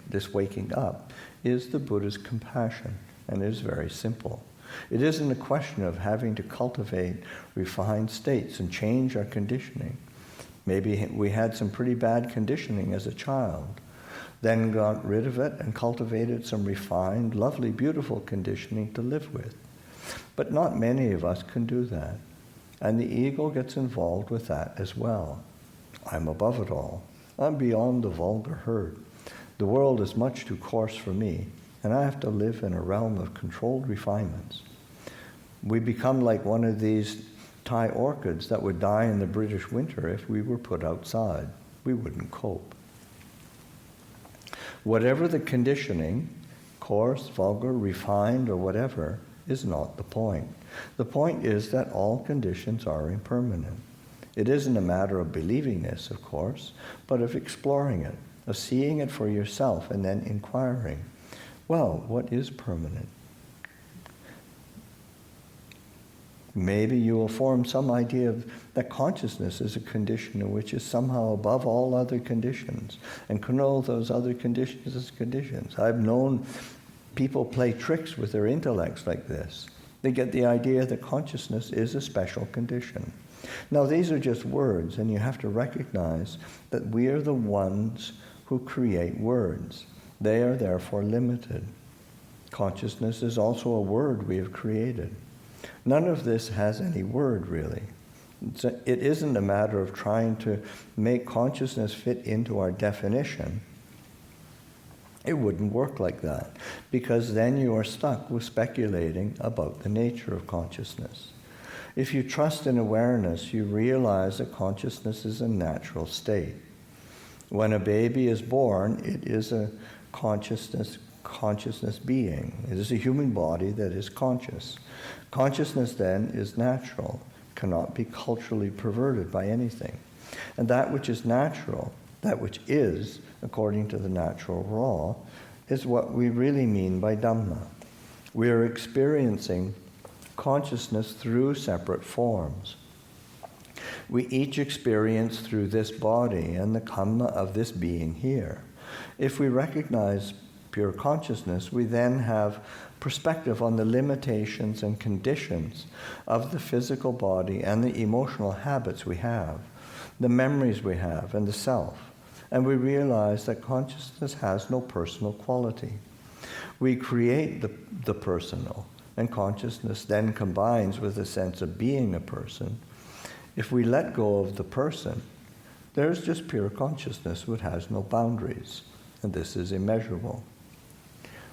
this waking up, is the Buddha's compassion, and it is very simple. It isn't a question of having to cultivate refined states and change our conditioning. Maybe we had some pretty bad conditioning as a child, then got rid of it and cultivated some refined, lovely, beautiful conditioning to live with. But not many of us can do that. And the ego gets involved with that as well. I'm above it all. I'm beyond the vulgar herd. The world is much too coarse for me, and I have to live in a realm of controlled refinements. We become like one of these Thai orchids that would die in the British winter if we were put outside. We wouldn't cope. Whatever the conditioning, coarse, vulgar, refined, or whatever, is not the point. The point is that all conditions are impermanent. It isn't a matter of believing this, of course, but of exploring it, of seeing it for yourself and then inquiring, well, what is permanent? Maybe you will form some idea that consciousness is a condition which is somehow above all other conditions, and can know those other conditions as conditions. I've known people play tricks with their intellects like this. They get the idea that consciousness is a special condition. Now these are just words, and you have to recognize that we are the ones who create words. They are therefore limited. Consciousness is also a word we have created. None of this has any word, really. It isn't a matter of trying to make consciousness fit into our definition. It wouldn't work like that, because then you are stuck with speculating about the nature of consciousness. If you trust in awareness, you realize that consciousness is a natural state. When a baby is born, it is a consciousness being. It is a human body that is conscious. Consciousness then is natural, cannot be culturally perverted by anything. And that which is natural, that which is, according to the natural law, is what we really mean by Dhamma. We are experiencing consciousness through separate forms. We each experience through this body and the karma of this being here. If we recognize pure consciousness, we then have perspective on the limitations and conditions of the physical body and the emotional habits we have. the memories we have, and the self. And we realize that consciousness has no personal quality. We create the personal, and consciousness then combines with a sense of being a person. If we let go of the person, there's just pure consciousness which has no boundaries, and this is immeasurable.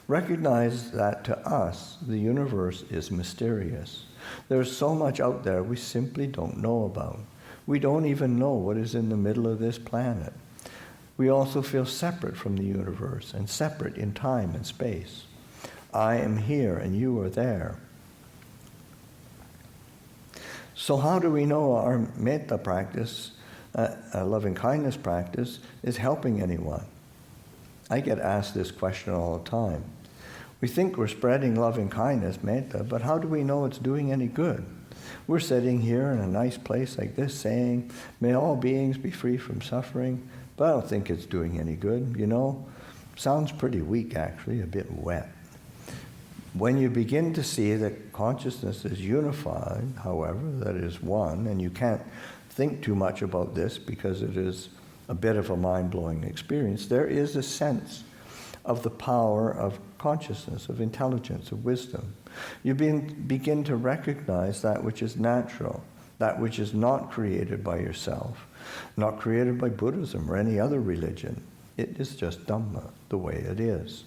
Recognize that to us, the universe is mysterious. There's so much out there we simply don't know about. We don't even know what is in the middle of this planet. We also feel separate from the universe and separate in time and space. I am here and you are there. So how do we know our metta practice, loving kindness practice, is helping anyone? I get asked this question all the time. We think we're spreading loving kindness, metta, but how do we know it's doing any good? We're sitting here in a nice place like this saying, may all beings be free from suffering, but I don't think it's doing any good, you know? Sounds pretty weak, actually, a bit wet. When you begin to see that consciousness is unified, however, that is one, and you can't think too much about this because it is a bit of a mind-blowing experience, there is a sense of the power of consciousness, of intelligence, of wisdom. You begin to recognize that which is natural, that which is not created by yourself, not created by Buddhism or any other religion. It is just Dhamma, the way it is.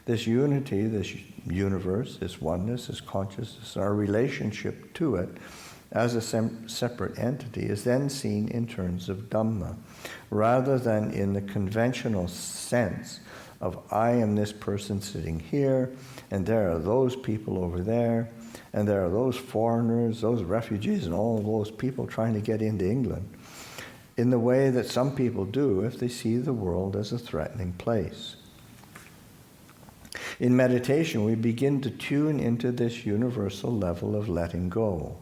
This unity, this universe, this oneness, this consciousness, our relationship to it as a separate entity is then seen in terms of Dhamma, rather than in the conventional sense of I am this person sitting here, and there are those people over there, and there are those foreigners, those refugees, and all those people trying to get into England, in the way that some people do if they see the world as a threatening place. In meditation, we begin to tune into this universal level of letting go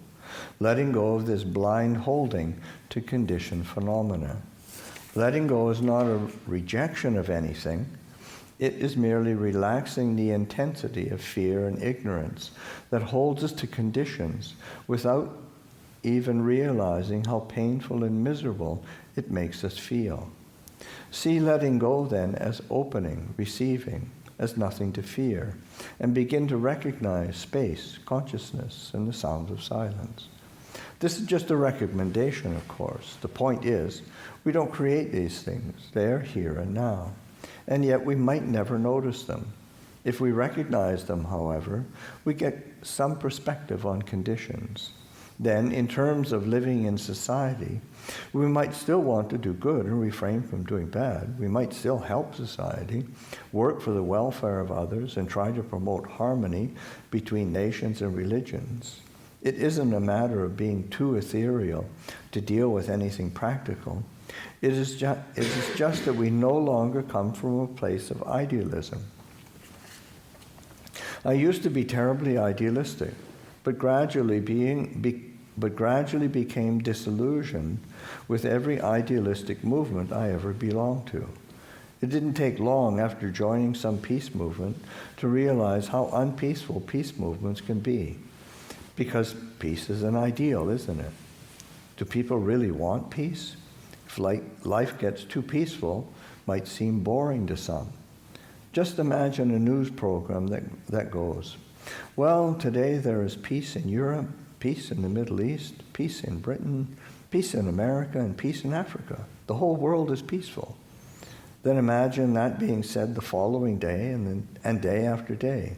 of this blind holding to conditioned phenomena. Letting go is not a rejection of anything. It is merely relaxing the intensity of fear and ignorance that holds us to conditions without even realizing how painful and miserable it makes us feel. See letting go then as opening, receiving, as nothing to fear, and begin to recognize space, consciousness, and the sound of silence. This is just a recommendation, of course. The point is, we don't create these things. They are here and now. And yet we might never notice them. If we recognize them, however, we get some perspective on conditions. Then, in terms of living in society, we might still want to do good and refrain from doing bad. We might still help society, work for the welfare of others, and try to promote harmony between nations and religions. It isn't a matter of being too ethereal to deal with anything practical. It is just that we no longer come from a place of idealism. I used to be terribly idealistic, but gradually became disillusioned with every idealistic movement I ever belonged to. It didn't take long after joining some peace movement to realize how unpeaceful peace movements can be. Because peace is an ideal, isn't it? Do people really want peace? If life gets too peaceful, it might seem boring to some. Just imagine a news program that goes, well, today there is peace in Europe, peace in the Middle East, peace in Britain, peace in America, and peace in Africa. The whole world is peaceful. Then imagine that being said the following day and day after day.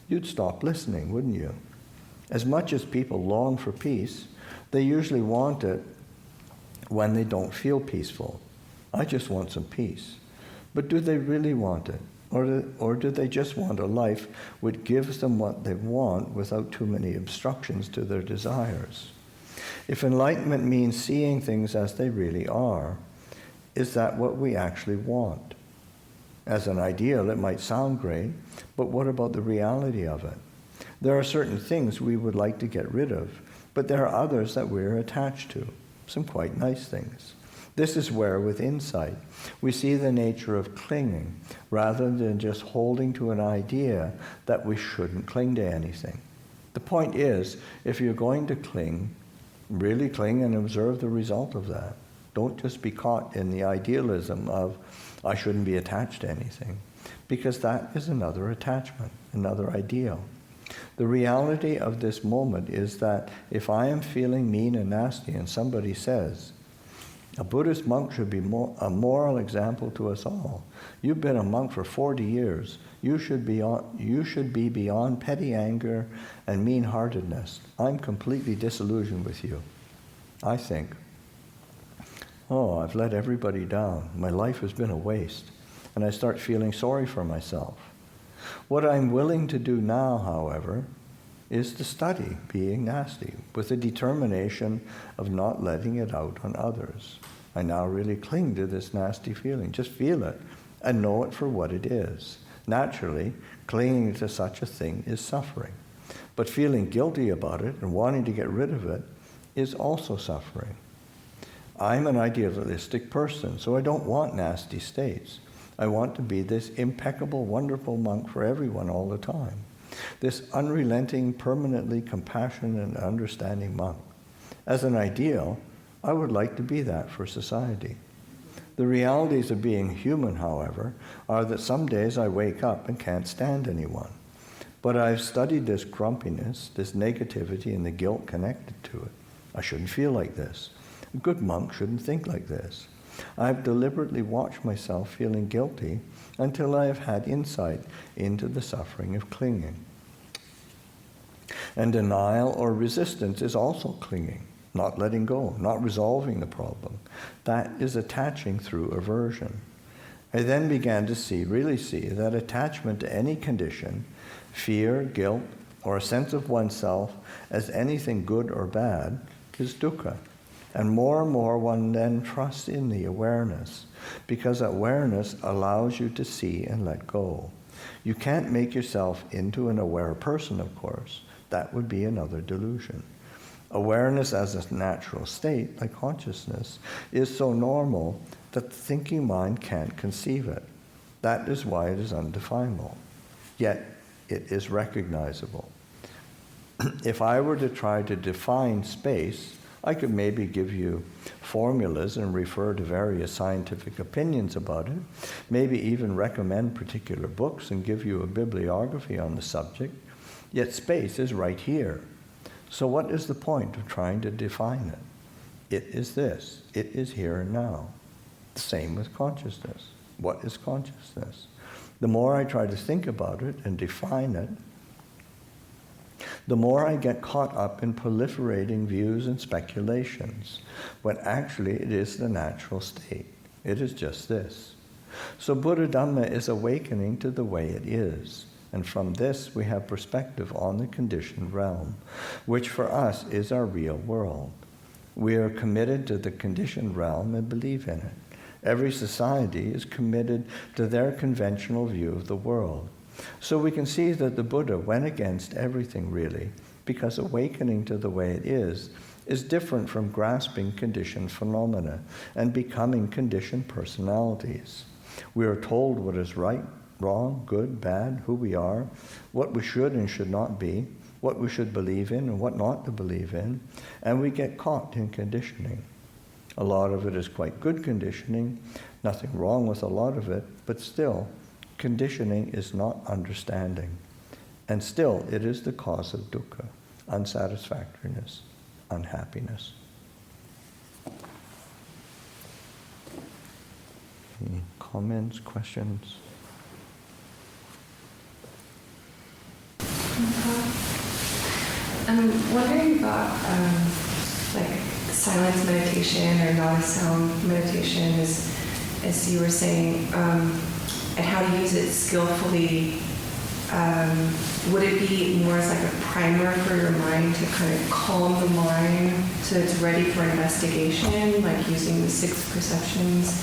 You'd stop listening, wouldn't you? As much as people long for peace, they usually want it when they don't feel peaceful. I just want some peace. But do they really want it? Or do they just want a life which gives them what they want without too many obstructions to their desires? If enlightenment means seeing things as they really are, is that what we actually want? As an ideal, it might sound great, but what about the reality of it? There are certain things we would like to get rid of, but there are others that we're attached to, some quite nice things. This is where, with insight, we see the nature of clinging, rather than just holding to an idea that we shouldn't cling to anything. The point is, if you're going to cling, really cling and observe the result of that. Don't just be caught in the idealism of, I shouldn't be attached to anything, because that is another attachment, another ideal. The reality of this moment is that if I am feeling mean and nasty and somebody says, a Buddhist monk should be a moral example to us all. You've been a monk for 40 years. You should be beyond petty anger and mean-heartedness. I'm completely disillusioned with you. I think, oh, I've let everybody down. My life has been a waste. And I start feeling sorry for myself. What I'm willing to do now, however, is to study being nasty with the determination of not letting it out on others. I now really cling to this nasty feeling. Just feel it and know it for what it is. Naturally, clinging to such a thing is suffering. But feeling guilty about it and wanting to get rid of it is also suffering. I'm an idealistic person, so I don't want nasty states. I want to be this impeccable, wonderful monk for everyone all the time. This unrelenting, permanently compassionate and understanding monk. As an ideal, I would like to be that for society. The realities of being human, however, are that some days I wake up and can't stand anyone. But I've studied this grumpiness, this negativity, and the guilt connected to it. I shouldn't feel like this. A good monk shouldn't think like this. I've deliberately watched myself feeling guilty until I have had insight into the suffering of clinging. And denial or resistance is also clinging, not letting go, not resolving the problem. That is attaching through aversion. I then began to really see that attachment to any condition, fear, guilt, or a sense of oneself as anything good or bad is dukkha. And more one then trusts in the awareness, because awareness allows you to see and let go. You can't make yourself into an aware person, of course. That would be another delusion. Awareness as a natural state, like consciousness, is so normal that the thinking mind can't conceive it. That is why it is undefinable. Yet, it is recognizable. If I were to try to define space, I could maybe give you formulas and refer to various scientific opinions about it, maybe even recommend particular books and give you a bibliography on the subject. Yet space is right here. So what is the point of trying to define it? It is this. It is here and now. The same with consciousness. What is consciousness? The more I try to think about it and define it, the more I get caught up in proliferating views and speculations, when actually it is the natural state. It is just this. So Buddha Dhamma is awakening to the way it is, and from this we have perspective on the conditioned realm, which for us is our real world. We are committed to the conditioned realm and believe in it. Every society is committed to their conventional view of the world. So we can see that the Buddha went against everything really, because awakening to the way it is different from grasping conditioned phenomena and becoming conditioned personalities. We are told what is right, wrong, good, bad, who we are, what we should and should not be, what we should believe in and what not to believe in, and we get caught in conditioning. A lot of it is quite good conditioning, nothing wrong with a lot of it, but still, conditioning is not understanding. And still, it is the cause of dukkha, unsatisfactoriness, unhappiness. Any comments, questions? I'm wondering about like silence meditation or not a sound meditation, as you were saying, and how to use it skillfully. Would it be more as like a primer for your mind to kind of calm the mind so it's ready for investigation, like using the six perceptions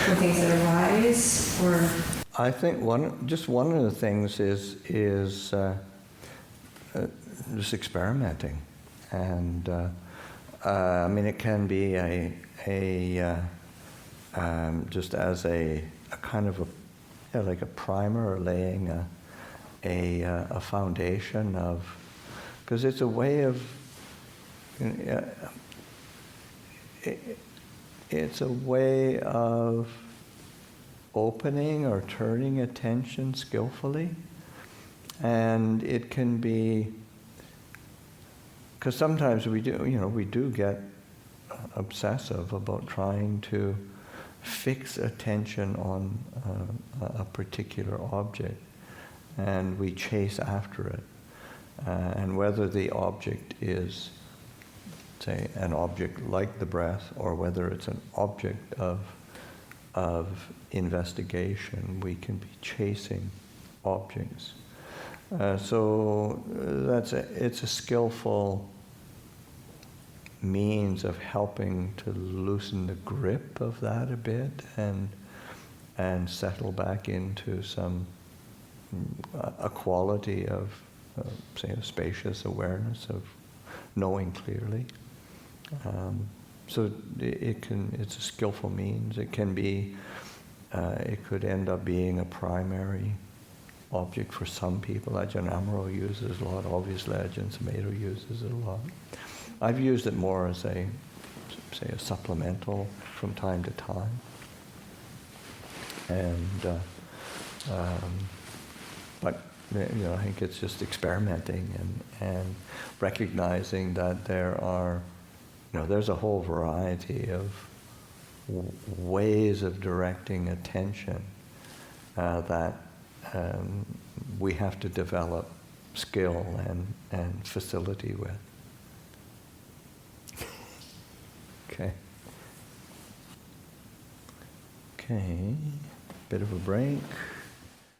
for things that arise, or? I think one of the things is just experimenting, and I mean it can be just as a kind of like a primer, or laying a foundation of, because it's a way of it's a way of opening or turning attention skillfully. And it can be, because sometimes we do get obsessive about trying to fix attention on a particular object, and we chase after it. And whether the object is, say, an object like the breath, or whether it's an object of investigation, we can be chasing objects. So it's a skillful means of helping to loosen the grip of that a bit and settle back into a quality of, say, a spacious awareness of knowing clearly. So it's a skillful means. It can be, it could end up being a primary object for some people. Ajahn Amaro uses a lot, obviously Ajahn Sumedho uses it a lot. I've used it more as a supplemental from time to time. And, but I think it's just experimenting and recognizing that there's a whole variety of ways of directing attention that we have to develop skill and facility with. Okay, bit of a break.